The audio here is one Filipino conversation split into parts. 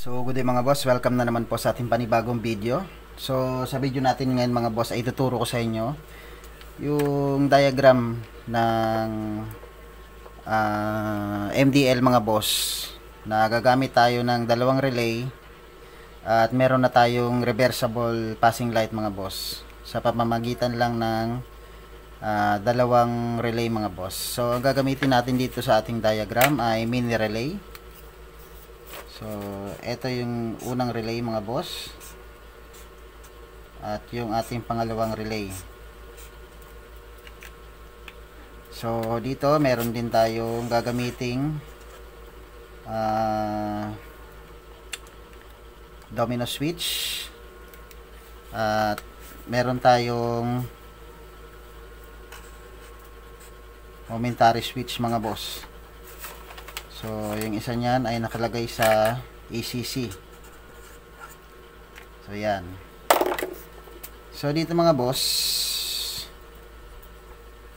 So good day mga boss, welcome na naman po sa ating panibagong video. So sa video natin ngayon mga boss ay tuturo ko sa inyo yung diagram ng MDL mga boss, na gagamit tayo ng dalawang relay at meron na tayong reversible passing light mga boss sa pamamagitan lang ng dalawang relay mga boss. So ang gagamitin natin dito sa ating diagram ay mini relay. So, ito yung unang relay mga boss. At yung ating pangalawang relay. So, dito meron din tayong gagamiting domino switch. At meron tayong momentary switch mga boss. So, yung isa niyan ay nakalagay sa ACC. So, yan. So, dito mga boss,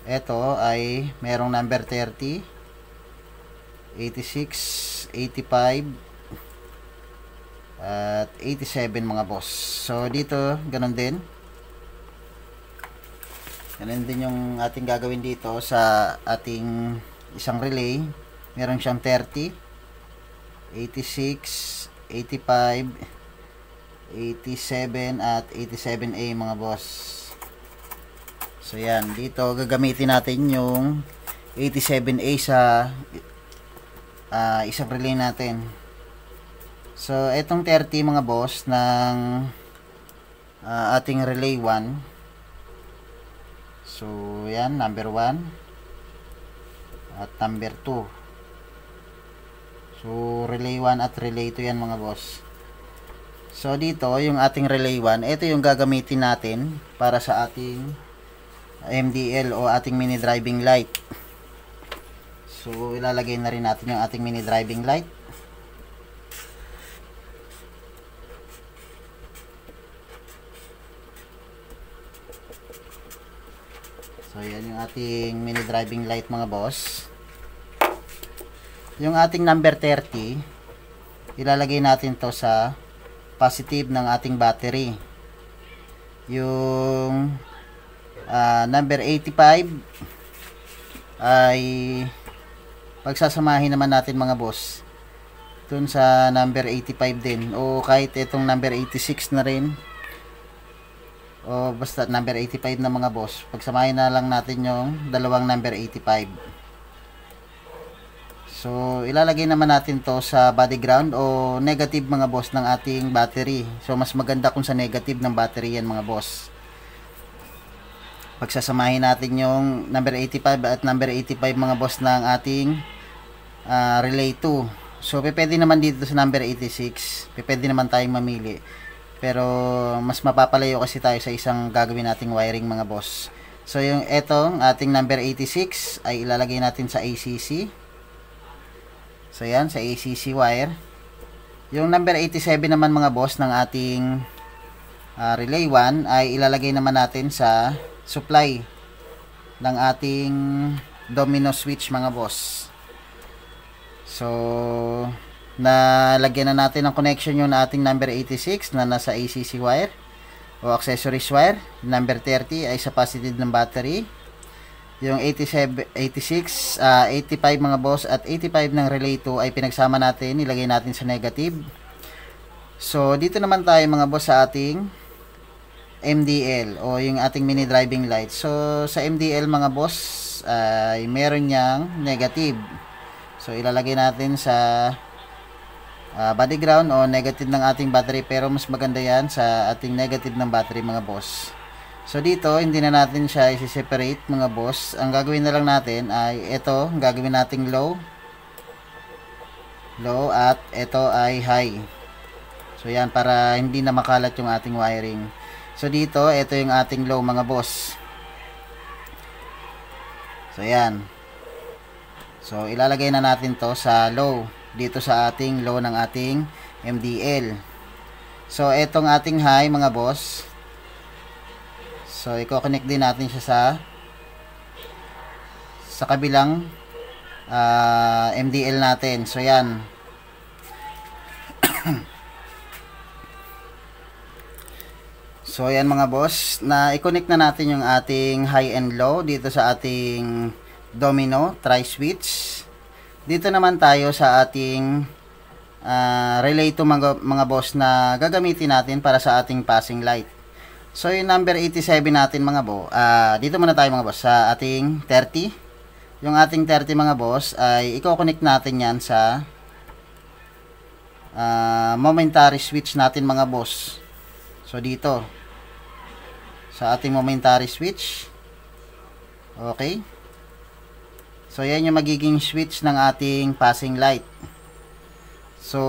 ito ay merong number 30, 86, 85, at 87 mga boss. So, dito, ganun din. Ganun din yung ating gagawin dito sa ating isang relay. Meron siyang 30, 86, 85, 87 at 87A mga boss. So yan, dito gagamitin natin yung 87A sa isang relay natin. So etong 30 mga boss ng ating relay 1. So yan, number 1 at number 2. So, relay 1 at relay 2 yan mga boss. So, dito, yung ating relay 1, ito yung gagamitin natin para sa ating MDL o ating mini driving light. So, ilalagay na rin natin yung ating mini driving light. So, yan yung ating mini driving light mga boss. Yung ating number 30, ilalagay natin to sa positive ng ating battery. Yung number 85 ay pagsasamahin naman natin mga boss dun sa number 85 din, o kahit itong number 86 na rin, o basta number 85 na mga boss, pagsamahin na lang natin yung dalawang number 85. So, ilalagay naman natin to sa body ground o negative mga boss ng ating battery. So, mas maganda kung sa negative ng battery yan mga boss. Pagsasamahin natin yung number 85 at number 85 mga boss ng ating relay 2. So, pwede naman dito sa number 86. Pwede naman tayong mamili. Pero, mas mapapalayo kasi tayo sa isang gagawin nating wiring mga boss. So, yung etong ating number 86 ay ilalagay natin sa ACC. So yan, sa ACC wire. Yung number 87 naman mga boss ng ating relay 1 ay ilalagay naman natin sa supply ng ating domino switch mga boss. So nalagyan na natin ng connection yung ating number 86 na nasa ACC wire o accessories wire. Number 30 ay sa positive ng battery. Yung 87, 86, 85 mga boss at 85 ng relay 2 ay pinagsama natin, ilagay natin sa negative. So, dito naman tayo mga boss sa ating MDL o yung ating mini driving light. So, sa MDL mga boss ay meron niyang negative. So, ilalagay natin sa body ground o negative ng ating battery, pero mas maganda yan sa ating negative ng battery mga boss. So dito, hindi na natin siya i-separate mga boss. Ang gagawin na lang natin ay ito, gagawin nating low at ito ay high. So yan, para hindi na makalat yung ating wiring. So dito, ito yung ating low mga boss. So yan. So ilalagay na natin to sa low, dito sa ating low ng ating MDL. So itong ating high mga boss, so, i-connect din natin siya sa kabilang MDL natin. So, yan. So ayan mga boss, na i-connect na natin yung ating high and low dito sa ating domino tri-switch. Dito naman tayo sa ating relay to mga boss na gagamitin natin para sa ating passing light. So yung number 87 natin mga boss, dito muna tayo mga boss sa ating 30. Yung ating 30 mga boss ay i-connect natin yan sa momentary switch natin mga boss. So dito sa ating momentary switch. Okay. So yan yung magiging switch ng ating passing light. So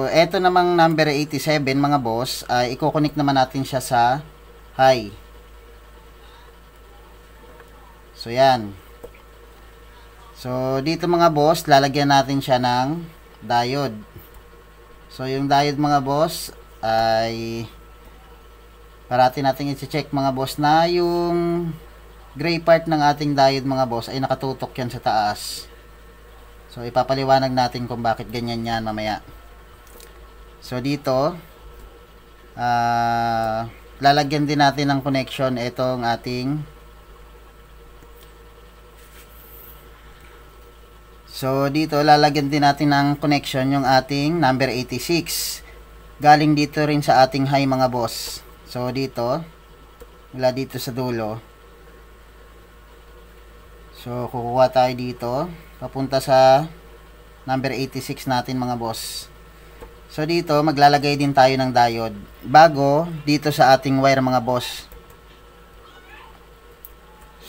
eto namang number 87 mga boss ay i-connect naman natin siya sa high. So yan. So dito mga boss lalagyan natin siya ng diode. So yung diode mga boss ay parati natin i-check mga boss na yung gray part ng ating diode mga boss ay nakatutok yan sa taas. So ipapaliwanag natin kung bakit ganyan yan mamaya. So dito lalagyan din natin ng connection itong ating dito lalagyan din natin ng connection yung ating number 86. Galing dito rin sa ating high mga boss. So dito mula dito sa dulo. So kukuha tayo dito papunta sa number 86 natin mga boss. So dito maglalagay din tayo ng diode bago dito sa ating wire mga boss.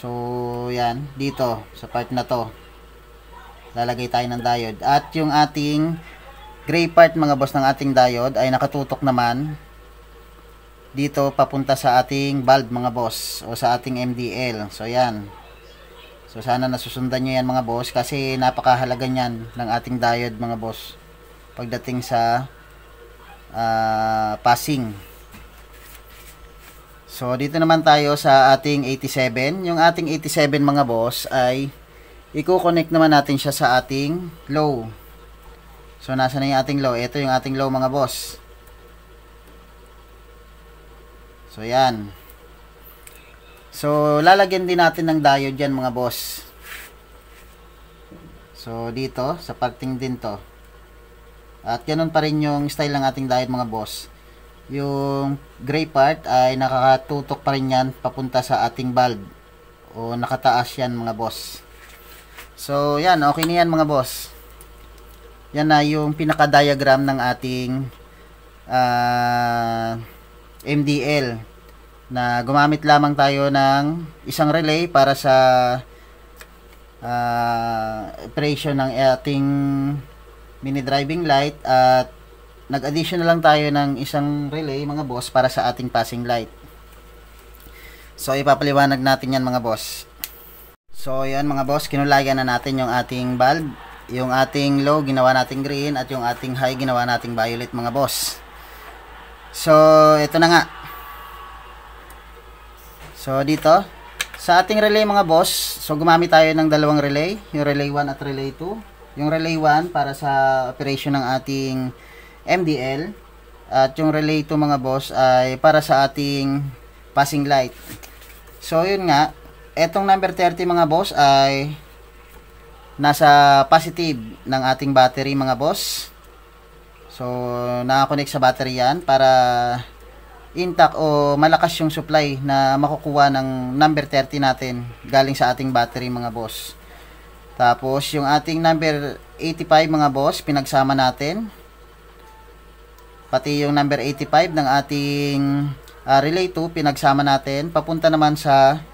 So yan dito sa part na to lalagay tayo ng diode at yung ating gray part mga boss ng ating diode ay nakatutok naman dito papunta sa ating bulb mga boss o sa ating MDL. So yan. So sana nasusundan nyo yan mga boss kasi napakahalaga nyan ng ating diode mga boss pagdating sa passing. So dito naman tayo sa ating 87. Yung ating 87 mga boss ay i-connect naman natin siya sa ating low. So nasa na yung ating low? Ito yung ating low mga boss. So yan. So lalagyan din natin ng diode dyan mga boss. So dito sa parting din to. At ganun pa rin yung style ng ating diode mga boss. Yung gray part ay nakakatutok pa rin yan papunta sa ating bulb. O nakataas yan mga boss. So yan, okay na yan mga boss. Yan na yung pinaka-diagram ng ating MDL na gumamit lamang tayo ng isang relay para sa operation ng ating mini driving light at nag-addition na lang tayo ng isang relay mga boss para sa ating passing light. So ipapaliwanag natin yan mga boss. So yan mga boss, kinulayan na natin yung ating bulb. Yung ating low ginawa nating green at yung ating high ginawa nating violet mga boss. So ito na nga. So dito sa ating relay mga boss, so gumamit tayo ng dalawang relay, yung relay 1 at relay 2. Yung relay 1 para sa operation ng ating MDL at yung relay 2 mga boss ay para sa ating passing light. So yun nga, etong number 30 mga boss ay nasa positive ng ating battery mga boss. So naka-connect sa battery yan para intact o malakas yung supply na makukuha ng number 30 natin galing sa ating battery mga boss. Tapos yung ating number 85 mga boss pinagsama natin, pati yung number 85 ng ating relay 2 pinagsama natin papunta naman sa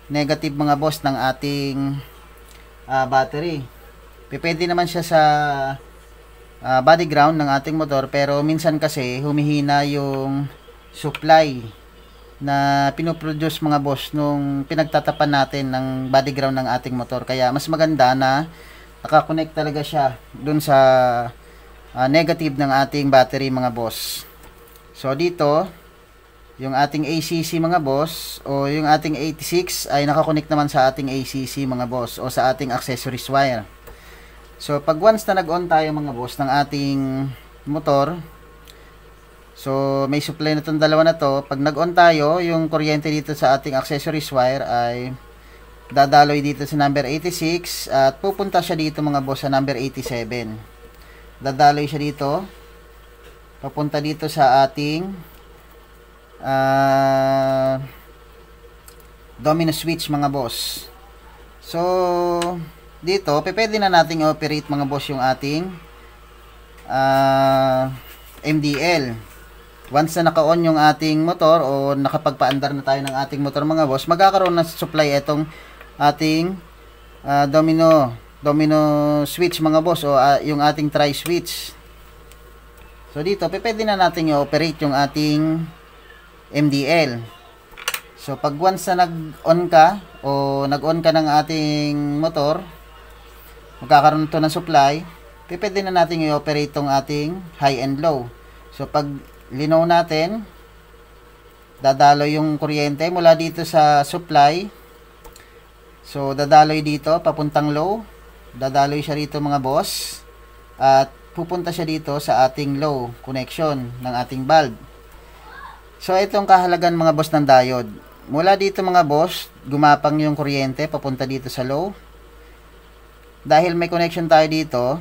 negative mga boss ng ating battery. Pwede naman siya sa body ground ng ating motor pero minsan kasi humihina yung supply na pinoproduce mga boss nung pinagtatapan natin ng body ground ng ating motor. Kaya mas maganda na nakakonect talaga siya dun sa negative ng ating battery mga boss. So dito yung ating ACC mga boss o yung ating 86 ay nakakonect naman sa ating ACC mga boss o sa ating accessories wire. So pag once na nag-on tayo mga boss ng ating motor, So, may supply na itong dalawa na to. Pag nag-on tayo, yung kuryente dito sa ating accessories wire ay dadaloy dito sa number 86 at pupunta siya dito mga boss sa number 87. Dadaloy siya dito. Papunta dito sa ating domino switch mga boss. So, dito, pwede na nating operate mga boss yung ating MDL. Once na naka-on yung ating motor o nakapagpaandar na tayo ng ating motor mga boss, magkakaroon na supply itong ating domino switch mga boss o yung ating tri switch. So dito, pwede na natin i-operate yung ating MDL. So pag once na nag-on ka o nag-on ka ng ating motor, magkakaroon ito ng supply, pwede na natin i-operate yung ating high and low. So pag linaw natin, dadaloy yung kuryente mula dito sa supply. So dadaloy dito papuntang low, dadaloy siya dito mga boss, at pupunta siya dito sa ating low connection ng ating bulb. So itong kahalagan mga boss ng diode, mula dito mga boss, gumapang yung kuryente papunta dito sa low. Dahil may connection tayo dito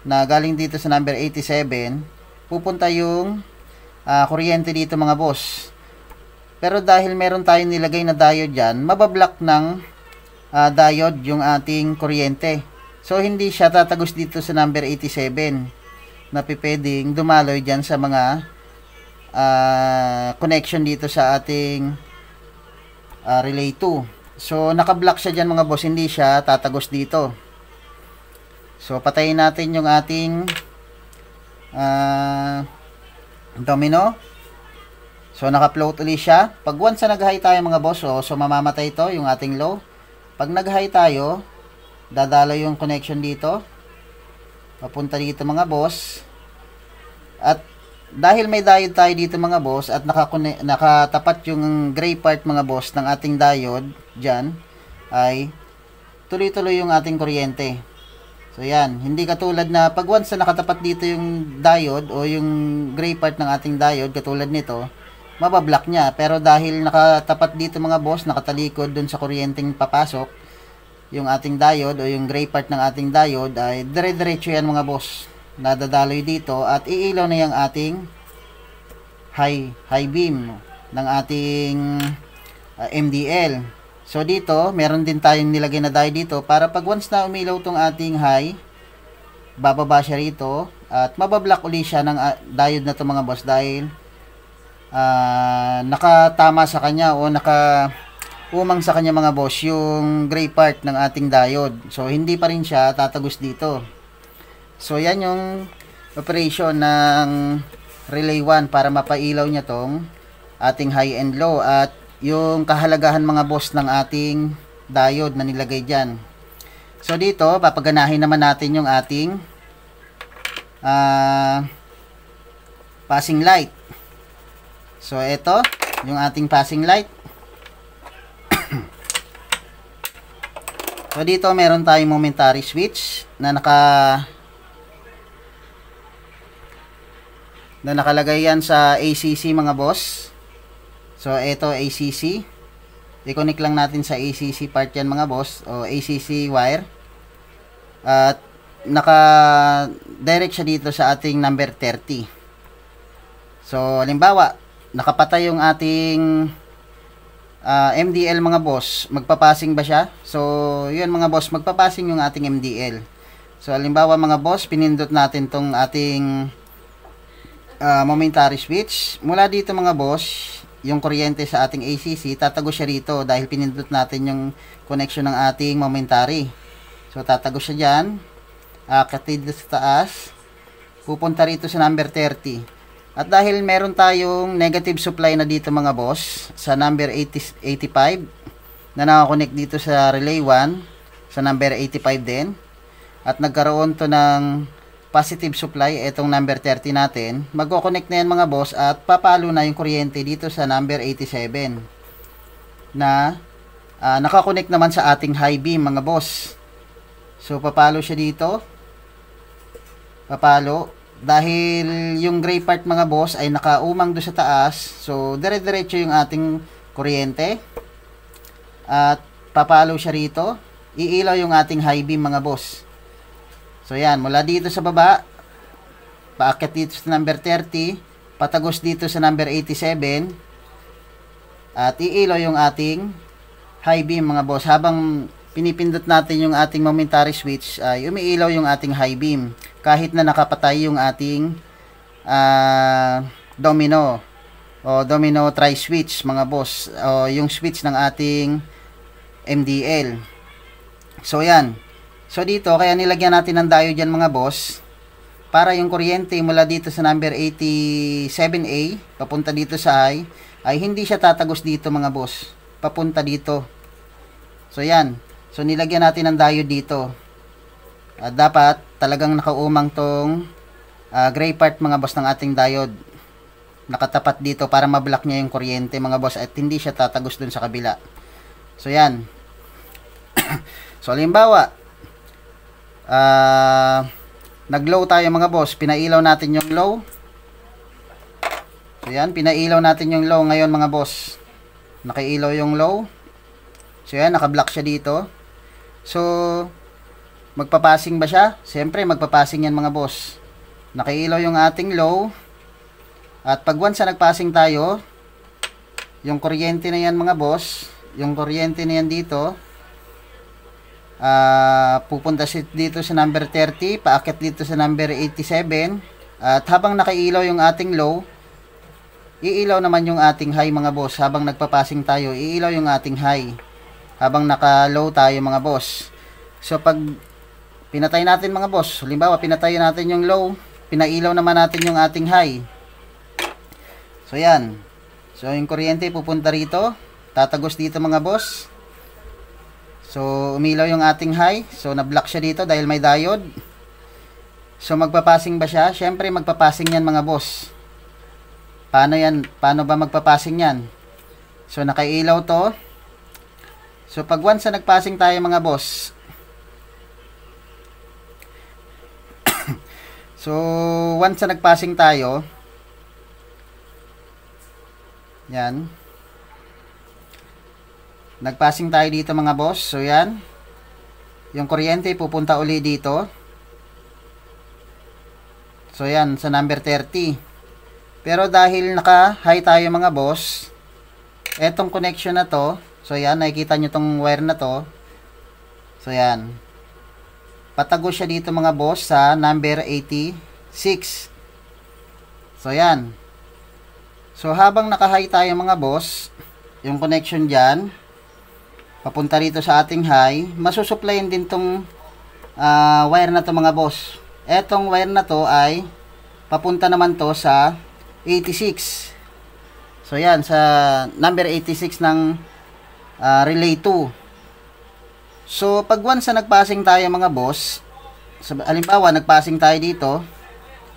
na galing dito sa number 87, pupunta yung kuryente dito mga boss. Pero dahil meron tayong nilagay na diode dyan, mabablock ng diode yung ating kuryente. So hindi siya tatagos dito sa number 87 na pipeding dumaloy dyan sa mga connection dito sa ating relay 2. So nakablock siya dyan mga boss, hindi siya tatagos dito. So patayin natin yung ating domino. So naka-float ulit siya. Pag once na nag-high tayo mga boss, so mamamatay ito yung ating low. Pag nag-high tayo, dadalo yung connection dito papunta dito mga boss. At dahil may diode tayo dito mga boss at nakatapat yung gray part mga boss ng ating diode dyan, ay tuloy-tuloy yung ating kuryente. So yan, hindi katulad na pag once na nakatapat dito yung diode o yung gray part ng ating diode katulad nito, mabablock niya. Pero dahil nakatapat dito mga boss, nakatalikod dun sa kuryenteng papasok, yung ating diode o yung gray part ng ating diode, ay dire-diretso yan mga boss, nadadaloy dito at iilaw na yung ating high beam ng ating MDL. So dito, meron din tayong nilagay na diode dito para pag once na umilaw tong ating high, bababa siya rito at mabablock uli siya ng diode na to mga boss dahil nakatama sa kanya o nakaumang sa kanya mga boss yung gray part ng ating diode. So hindi pa rin siya tatagos dito. So yan yung operation ng relay 1 para mapailaw niya tong ating high and low at yung kahalagahan mga boss ng ating diode na nilagay dyan. So dito, papaganahin naman natin yung ating passing light. So ito, yung ating passing light. So dito, meron tayong momentary switch na nakalagay yan sa ACC mga boss. So, ito ACC. I-connect lang natin sa ACC part yan mga boss. O ACC wire. At naka-direct siya dito sa ating number 30. So, halimbawa, nakapatay yung ating MDL mga boss. Magpapasing ba siya? So, yun mga boss, magpapasing yung ating MDL. So, halimbawa mga boss, pinindot natin tong ating momentary switch. Mula dito mga boss, yung kuryente sa ating ACC, tatagos siya rito dahil pinindot natin yung connection ng ating momentary. So, tatagos siya dyan. Akatid sa taas. Pupunta rito sa number 30. At dahil meron tayong negative supply na dito mga boss, sa number 85, na nakakonect dito sa relay 1, sa number 85 din. At nagkaroon to ng positive supply, itong number 30 natin, magko-connect na yan mga boss at papalo na yung kuryente dito sa number 87 na nakakonect naman sa ating high beam mga boss. So papalo siya dito, papalo, dahil yung gray part mga boss ay nakaumang doon sa taas, so dire-diretso yung ating kuryente at papalo siya rito, iilaw yung ating high beam mga boss. So yan, mula dito sa baba, paakyat dito sa number 30, patagos dito sa number 87, at iilaw yung ating high beam mga boss. Habang pinipindot natin yung ating momentary switch, ay umiilaw yung ating high beam kahit na nakapatay yung ating domino o domino tri switch mga boss, o yung switch ng ating MDL. So yan, so dito kaya nilagyan natin ng diode dyan mga boss, para yung kuryente mula dito sa number 87A papunta dito sa high ay hindi siya tatagos dito mga boss, papunta dito. So yan, so nilagyan natin ng diode dito. Dapat talagang nakaumang tong gray part mga boss ng ating diode, nakatapat dito para ma-block niya yung kuryente mga boss at hindi siya tatagos dun sa kabila. So yan. So halimbawa nag-low tayo mga boss, pinailaw natin yung low. So yan, pinailaw natin yung low ngayon mga boss, nakailaw yung low. So yan, naka-block siya dito. So magpapasing ba siya? Siyempre magpapasing yan mga boss. Nakailaw yung ating low, at pag once na nagpasing tayo, yung kuryente na yan mga boss, yung kuryente na yan dito, pupunta siya dito sa number 30, paakyat dito sa number 87, at habang nakailaw yung ating low, iilaw naman yung ating high mga boss. Habang nagpapasing tayo, iilaw yung ating high habang naka-low tayo mga boss. So pag pinatay natin mga boss, halimbawa pinatay natin yung low, pinailaw naman natin yung ating high. So yan, so yung kuryente pupunta rito, tatagos dito mga boss. So umilaw yung ating high, so na-block siya dito dahil may diode. So magpapasing ba siya? Syempre magpapasing yan mga boss. Paano yan? Paano ba magpapasing yan? So nakailaw to. So pag once na nagpasing tayo mga boss, so once na nagpasing tayo, yan, nagpasing tayo dito mga boss. So yan, yung kuryente pupunta uli dito. So yan, sa number 30. Pero dahil naka-high tayo mga boss, etong connection na to, so yan, nakikita nyo tong wire na to. So yan, patagos siya dito mga boss sa number 86. So yan, so habang naka-high tayo mga boss, yung connection dyan papunta rito sa ating high, masusuplayin din tong wire na to mga boss. Etong wire na to ay papunta naman to sa 86. So yan, sa number 86 ng relay 2. So pag once na nagpasing tayo mga boss, so, halimbawa nagpasing tayo dito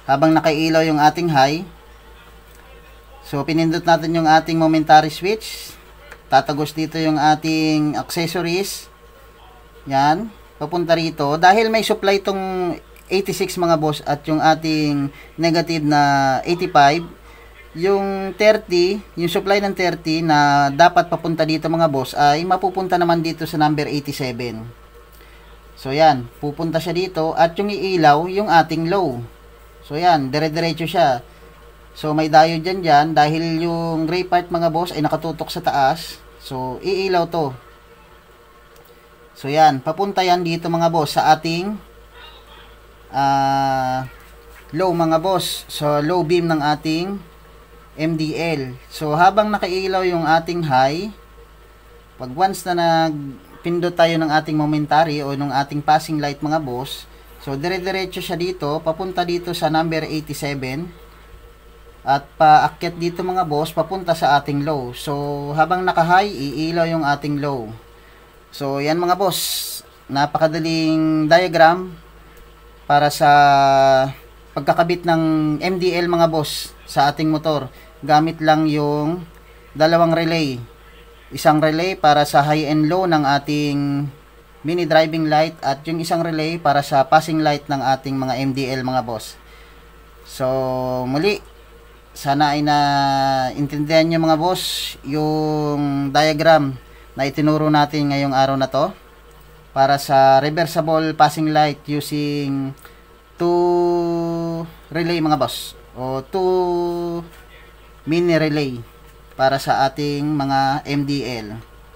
habang nakailaw yung ating high, so pinindot natin yung ating momentary switch, tatagos dito yung ating accessories, yan, papunta rito. Dahil may supply tong 86 mga boss at yung ating negative na 85, yung 30, yung supply ng 30 na dapat papunta dito mga boss ay mapupunta naman dito sa number 87. So yan, pupunta siya dito, at yung iilaw yung ating low. So yan, dire-diretso siya. So may diode dyan dahil yung gray part mga boss ay nakatutok sa taas. So iilaw to. So yan, papunta yan dito mga boss sa ating low mga boss. So low beam ng ating MDL. So habang nakailaw yung ating high, pag once na nagpindot tayo ng ating momentary o ng ating passing light mga boss, so dire-diretso siya dito, papunta dito sa number 87, at paakyat dito mga boss, papunta sa ating low. So habang naka-high, iilaw yung ating low. So yan mga boss, napakadaling diagram para sa pagkakabit ng MDL mga boss sa ating motor. Gamit lang yung dalawang relay. Isang relay para sa high and low ng ating mini driving light, at yung isang relay para sa passing light ng ating mga MDL mga boss. So muli, sana ay naintindihan nyo mga boss yung diagram na itinuro natin ngayong araw na to para sa reversible passing light using 2 relay mga boss, o 2 mini relay para sa ating mga MDL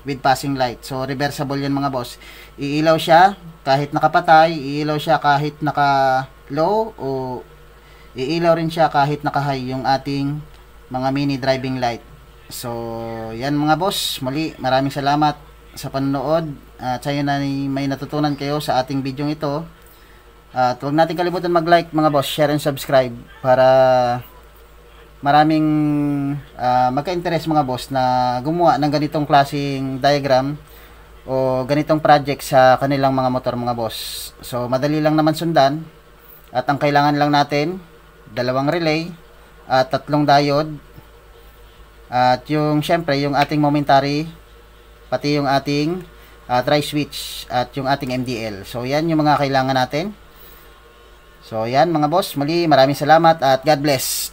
with passing light. So reversible yan mga boss. Iilaw siya kahit nakapatay, iilaw siya kahit naka low, o iilaw rin siya kahit naka-high yung ating mga mini driving light. So, yan mga boss. Muli, maraming salamat sa panonood. At sa'yo na may natutunan kayo sa ating video ito. At huwag natin kalimutan mag-like mga boss, share and subscribe para maraming magka-interest mga boss na gumawa ng ganitong klaseng diagram o ganitong project sa kanilang mga motor mga boss. So, madali lang naman sundan. At ang kailangan lang natin, 2 relay at 3 diode at yung syempre yung ating momentary, pati yung ating tri switch at yung ating MDL. So yan yung mga kailangan natin. So yan mga boss, muli maraming salamat at God bless.